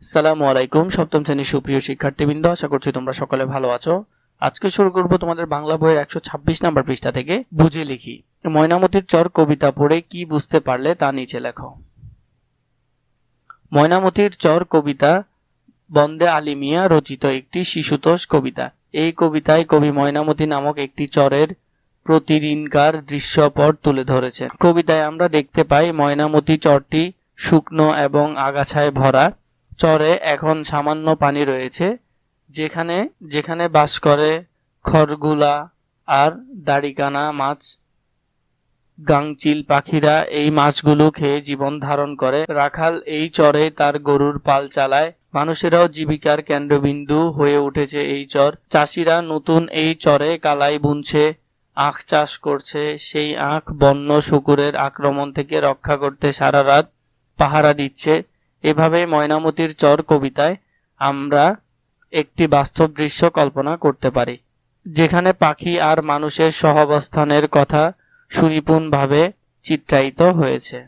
আসসালামু আলাইকুম। সপ্তম শ্রেণীর সুপ্রিয় শিক্ষার্থীবৃন্দ, আশা করছি তোমরা সকলে ভালো আছো। আজকে শুরু করব তোমাদের বাংলা বইয়ের 126 নম্বর পৃষ্ঠা থেকে। বুঝে লিখি। ময়নামতির চর কবিতা পড়ে কি বুঝতে পারলে তা নিচে লেখো। ময়নামতির চর কবিতা বন্দে আলী মিয়া রচিত একটি শিশুতোষ কবিতা। এই কবিতায় কবি ময়নামতি নামক একটি চরের প্রতিদিনকার দৃশ্যপট তুলে ধরেছেন। কবিতায় আমরা দেখতে পাই ময়নামতি চরটি শুকনো এবং আগাছায় ভরা। চরে এখন সামান্য পানি রয়েছে, যেখানে যেখানে বাস করে খরগুলা আর দাড়িকানা মাছ। গাংচিল পাখিরা এই মাছগুলো খেয়ে জীবন ধারণ করে। রাখাল এই চরে তার গরুর পাল চালায়। মানুষেরাও জীবিকার কেন্দ্রবিন্দু হয়ে উঠেছে এই চর। চাষিরা নতুন এই চরে কালাই বুনছে, আখ চাষ করছে। সেই আখ বন্য শূকরের আক্রমণ থেকে রক্ষা করতে সারা রাত পাহারা দিচ্ছে। এভাবে ময়নামতির চর কবিতায় আমরা একটি বাস্তব দৃশ্য কল্পনা করতে পারি, যেখানে পাখি আর মানুষের সহাবস্থানের কথা সুনিপুণভাবে চিত্রায়িত হয়েছে।